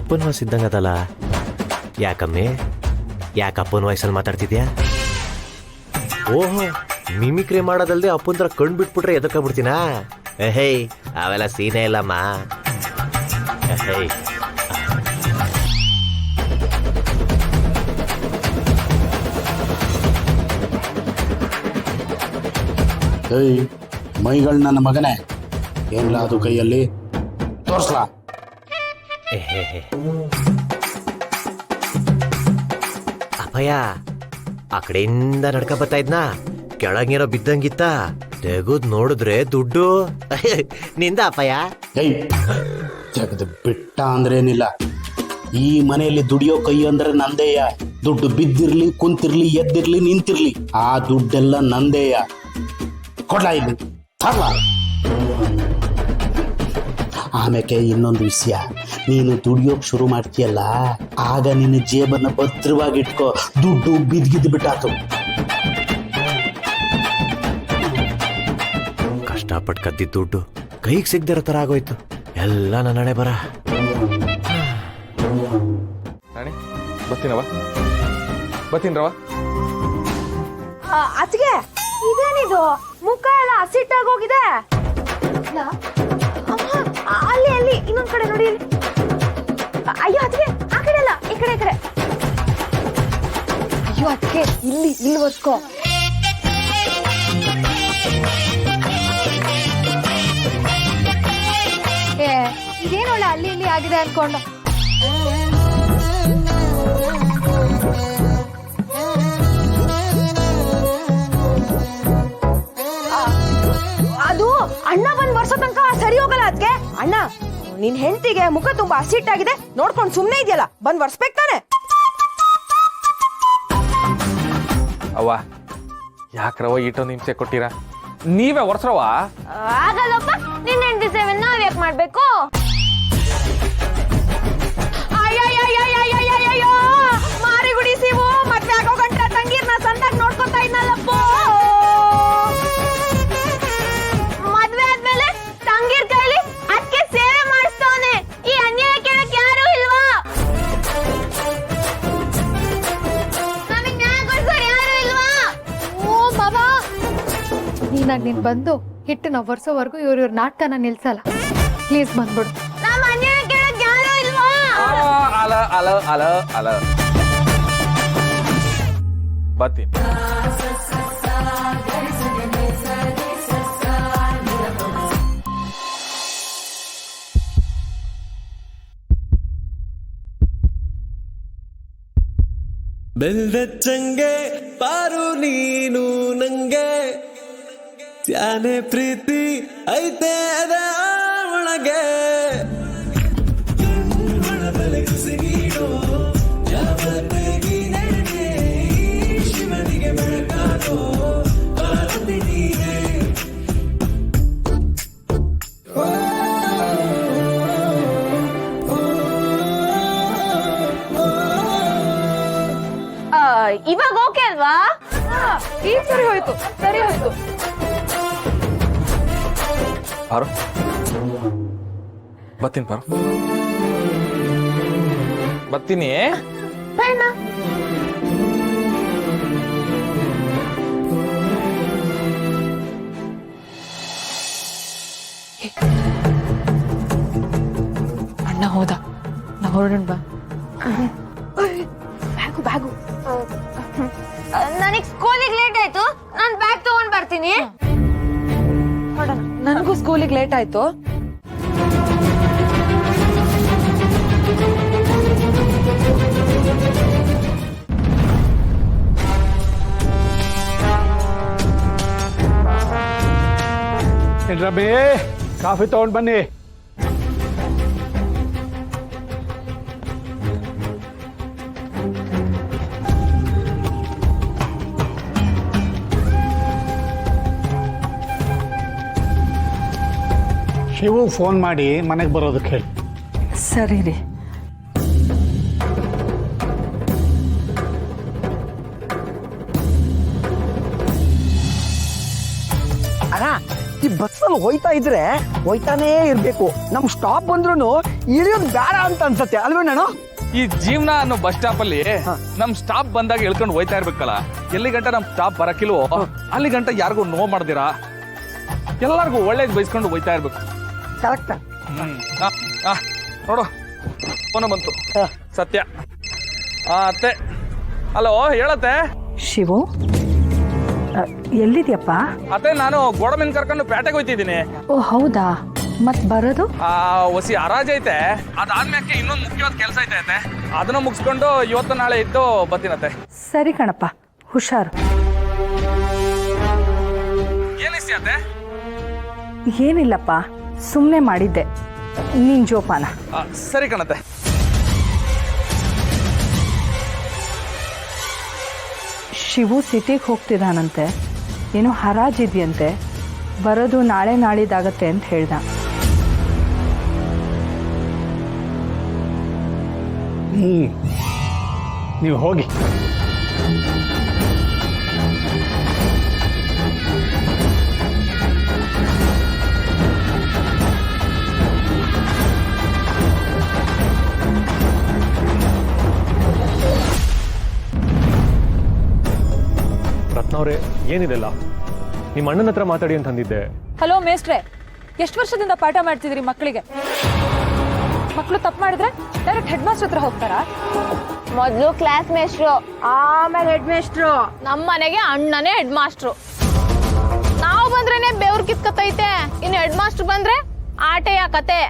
ಅಪ್ಪನ ವಾಯ್ಸ್ ಇದ್ದಂಗದಲ್ಲ. ಯಾಕಮ್ಮೆ, ಯಾಕೆ ಅಪ್ಪನ ವಾಯ್ಸಲ್ಲಿ ಮಾತಾಡ್ತಿದ್ಯಾ? ಓಹೋ, ಮಿಮಿಕ್ರಿ ಮಾಡೋದಲ್ದೆ ಅಪ್ಪನ ಕಣ್ ಬಿಟ್ಬಿಟ್ರೆ ಎದಕ್ಕಾಗ್ಬಿಡ್ತೀನಾ? ಹೇ, ಅವೆಲ್ಲ ಸೀನೇ ಇಲ್ಲಮ್ಮ. ಹೇ, ಏಯ್ ಮೈಗಳು ನನ್ನ ಮಗನೇ, ಏನ್ಲ ಅದು ಕೈಯಲ್ಲಿ ತೋರ್ಸ್ಲಾ? ಅಪ್ಪಯ್ಯ ಆ ಕಡೆಯಿಂದ ನಡ್ಕ ಬರ್ತಾ ಇದ್ನಾ, ಕೆಳಗೇನೋ ಬಿದ್ದಂಗಿತ್ತ, ತೆಗುದ್ ನೋಡಿದ್ರೆ ದುಡ್ಡು ನಿಂದ ಅಪ್ಪಯ್ಯ. ಏಯ್ ತೆಗೆದು ಬಿಟ್ಟ ಅಂದ್ರೇನಿಲ್ಲ, ಈ ಮನೆಯಲ್ಲಿ ದುಡಿಯೋ ಕೈ ಅಂದ್ರೆ ನಂದೇಯ. ದುಡ್ಡು ಬಿದ್ದಿರ್ಲಿ, ಕುಂತಿರ್ಲಿ, ಎದ್ದಿರ್ಲಿ, ನಿಂತಿರ್ಲಿ, ಆ ದುಡ್ಡೆಲ್ಲ ನಂದೇಯ. ಕೊಡ್ಲಾ ಇಲ್ಲಿ, ತರ್ಲ. ಆಮೇಲೆ ಇನ್ನೊಂದು ವಿಷಯ, ನೀನು ದುಡಿಯೋಕ್ ಶುರು ಮಾಡ್ತೀಯಲ್ಲ, ಆಗ ನಿನ್ನ ಜೇಬನ್ನ ಭದ್ರವಾಗಿಟ್ಕೋ. ದುಡ್ಡು ಬಿದ್ದಿದ್ದು ಬಿಟ್ಟಾತು. ಕಷ್ಟಪಟ್ಟು ಕದ್ದಿದ್ದ ದುಡ್ಡು ಕೈಗೆ ಸಿಗ್ದಿರೋ ತರ ಆಗೋಯ್ತು. ಎಲ್ಲ ನನ್ನ ಹಣೆ ಬರ. ಬರ್ತೀನವ. ಅದ್ಗೆ ಇದೇನಿದು, ಮುಖ ಎಲ್ಲ ಹಸಿಟ್ಟಾಗೋಗಿದೆ. ಅಲ್ಲಿ ಅಲ್ಲಿ ಇನ್ನೊಂದ್ ಕಡೆ ನೋಡಿ. ಅಯ್ಯೋ ಅದ್ಗೆ ಆ ಕಡೆ ಅಲ್ಲ, ಈ ಕಡೆ ಈ ಕಡೆ. ಅಯ್ಯೋ ಅದ್ಗೆ ಇಲ್ಲಿ ಇಲ್ಲಿ ಒತ್ಕೋ. ಇದೇನೊಳ್ಳೆ ಅಲ್ಲಿ ಇಲ್ಲಿ ಆಗಿದೆ ಅನ್ಕೊಂಡು. ಅದು ಅಣ್ಣ ಬಂದ್ ಬರ್ಸೋ ತನಕ ಸರಿ ಹೋಗಲ್ಲ. ಅದಕ್ಕೆ ಅಣ್ಣ, ನಿನ್ ಹೆಂಡತಿಗೆ ಮುಖ ತುಂಬಾ ಹಸಿಟ್ಟಾಗಿದೆ, ನೋಡ್ಕೊಂಡು ಸುಮ್ನೆ ಇದೆಯಲ್ಲ, ಬಂದ್ ವರ್ಸ್ಬೇಕು ತಾನೆ. ಅವ್ವ ಯಾಕ್ರವ ಇಷ್ಟೊಂದು ಹಿಂಸೆ ಕೊಟ್ಟಿರಾ? ನೀವೇ ಒರ್ಸ್ರವ. ಆಗಲ್ಲಪ್ಪ, ನಿನ್ ಹೆಂಡತಿ ಸೇವೆ ನಾವ್ ಯಾಕೆ ಮಾಡ್ಬೇಕು? ಅಯ್ಯಯ್ಯಯ್ಯಯ್ಯಯ್ಯಯ್ಯೋ, ಮಾರಿಗುಡಿ ಸಿವು ಮದ್ವೆ ಆಗೋ ಗಂಟ್ರ ತಂಗೀರ್ನ ಸಂದಾಗ ನೋಡ್ಕೊತಾ ಇದ್ನಲ್ಲಪ್ಪ. ಮದ್ವೆ ಆದ್ಮೇಲೆ ತಂಗೀರ್ ಕೈಲಿ ಅದಕ್ಕೆ ಸೇವೆ ಮಾಡಿಸ್ತವನೆ. ಈ ಅನ್ಯಾಯ ಕೇಳಕ್ ಯಾರು ಇಲ್ವಾ? ನಮಗ್ ನ್ಯಾಯ ಕೊಡ್ಸೋರು ಯಾರು ಇಲ್ವಾ? ಓ ಬಾಬಾ, ನೀನ್ ಬಂದು ಹಿಟ್ಟನ್ನ ಒರ್ಸೋವರೆಗೂ ಇವ್ರ ನಾಟಕನ ನಿಲ್ಸಲ್ಲ. ಪ್ಲೀಸ್ ಬಂದ್ಬಿಡು. ನಮ್ಮ ಅನ್ಯಾಯ ಕೇಳಕ್ ಯಾರು ಇಲ್ವಾ? ಅಲ ಅಲ ಅಲ ಅಲ ಬರ್ತೀನಿ. ಬೆಲ್ದಚ್ಚಂಗೆ ಪಾರು ನೀನು ನಂಗೆ, ತ್ಯಾನೆ ಪ್ರೀತಿ ಐತೆ ಅದ ಒಳಗೆ. ಶಿವನಿಗೆ ಬೆಳಕಾಗೋ ಭಾರತಿ ನೀನೆ. ಇವಾಗ ಓಕೆ ಅಲ್ವಾ? ಈಗ ಸರಿ ಹೋಯ್ತು, ಸರಿ ಹೋಯ್ತು. ಪಾರು ಬರ್ತೀನಿ, ಪಾರು ಬರ್ತೀನಿ. ಬೇಡ, ಅಣ್ಣ ಹೋದ, ನಾ ಹೊರಡೋಣ ಬಾ. Bag bag. ನನಗ್ ಸ್ಕೂಲಿಗೆ ಲೇಟ್ ಆಯ್ತು, ನಾನ್ ಬ್ಯಾಗ್ ತಗೊಂಡ್ ಬರ್ತೀನಿ. ನನಗೂ ಸ್ಕೂಲಿಗೆ ಲೇಟ್ ಆಯ್ತು. ರಬೇ, ಕಾಫಿ ತಗೊಂಡ್ ಬನ್ನಿ. ಶಿವು ಫೋನ್ ಮಾಡಿ ಮನೆಗೆ ಬರೋದಕ್ಕೆ ಹೇಳಿ. ಸರಿ ರೀ. ಅಣ್ಣ, ಈ ಬಸ್ಸಲ್ಲಿ ಹೋಯ್ತಾ ಇದ್ರೆ ಹೋಯ್ತಾನೇ ಇರ್ಬೇಕು. ನಮ್ ಸ್ಟಾಪ್ ಬಂದ್ರು ಇಳಿಯೋದು ಬೇಡ ಅಂತ ಅನ್ಸತ್ತೆ ಅಲ್ವೇ ನಾನು? ಈ ಜೀವನ ಅನ್ನೋ ಬಸ್ ಸ್ಟಾಪ್ ಅಲ್ಲಿ ನಮ್ ಸ್ಟಾಪ್ ಬಂದಾಗ ಇಳ್ಕೊಂಡು ಹೋಯ್ತಾ ಇರ್ಬೇಕಲ್ಲ. ಎಲ್ಲಿ ಗಂಟ ನಮ್ ಸ್ಟಾಪ್ ಬರಕಿಲ್ವೋ ಅಲ್ಲಿ ಗಂಟ ಯಾರಿಗೂ ನೋವು ಮಾಡ್ದಿರಾ ಎಲ್ಲಾರ್ಗು ಒಳ್ಳೇದ್ ಬಯಸ್ಕೊಂಡು ಹೋಯ್ತಾ ಇರ್ಬೇಕು. ಕರೆಕ್ಟ್. ನೋಡು ಫೋನ್ ಬಂತು. ಸತ್ಯ ಅತ್ತೆ. ಹಲೋ ಹೇಳತ್ತೆ. ಶಿವು ಎಲ್ಲಿದ್ಯಪ್ಪ? ಅತ್ತೆ ನಾನು ಗೋಡಮಿನ್ ಕರ್ಕೊಂಡು ಪೇಟೆಗೆ ಹೋಯ್ತಿದ್ದೀನಿ. ಓ ಹೌದಾ, ಮತ್ ಬರೋದು? ಹೊಸಿ ಹರಾಜ್ ಐತೆ, ಅದಾದ್ಮೇಲೆ ಇನ್ನೊಂದು ಮುಖ್ಯವಾದ ಕೆಲಸ ಐತೆ ಅತ್ತೆ. ಅದನ್ನ ಮುಗಿಸ್ಕೊಂಡು ಇವತ್ತು ನಾಳೆ ಇದ್ದು ಬರ್ತೀನತ್ತೆ. ಸರಿ ಕಣಪ್ಪ, ಹುಷಾರು. ಏನಿಸ್ತಿ ಅತ್ತೆ? ಏನಿಲ್ಲಪ್ಪ, ಸುಮ್ಮನೆ ಮಾಡಿದ್ದೆ ನಿನ್ ಜೋಪಾನ. ಸರಿ ಕಣತ್ತೆ. ಶಿವು ಸಿಟಿಗೆ ಹೋಗ್ತಿದ್ದಾನಂತೆ, ಏನೋ ಹರಾಜಿದ್ಯಂತೆ, ಬರೋದು ನಾಳೆ ನಾಳಿದ್ದಾಗತ್ತೆ ಅಂತ ಹೇಳ್ದ. ನೀವು ಹೋಗಿ. ರತ್ನವ್ರೆ, ಏನಿದೆಲ್ಲ? ನಿಮ್ಮ ಅಣ್ಣನ ಹತ್ರ ಮಾತಾಡಿ ಅಂತ ಅಂದಿದ್ದೆ. ಹಲೋ ಮೇಸ್ಟ್ರೆ, ಎಷ್ಟು ವರ್ಷದಿಂದ ಪಾಠ ಮಾಡ್ತಿದ್ರಿ ಮಕ್ಕಳಿಗೆ? ಮಕ್ಕಳು ತಪ್ಪು ಮಾಡಿದ್ರೆ ಡೈರೆಕ್ಟ್ ಹೆಡ್ ಮಾಸ್ಟರ್ ಹತ್ರ ಹೋಗ್ತಾರಾ? ಮೊದ್ಲು ಕ್ಲಾಸ್ ಮೇಸ್ಟ್ರು, ಆಮೇಲೆ ಹೆಡ್ ಮೇಸ್ಟ್ರು. ನಮ್ಮ ಮನೆಗೆ ಅಣ್ಣನೇ ಹೆಡ್ ಮಾಸ್ಟ್ರು. ನಾವು ಬಂದ್ರೇನೆ ಬೆವ್ರು ಕಿತ್ಕತೈತೆ, ಇನ್ನು ಹೆಡ್ ಮಾಸ್ಟರ್ ಬಂದ್ರೆ ಆಟೆಯ ಕತೆ.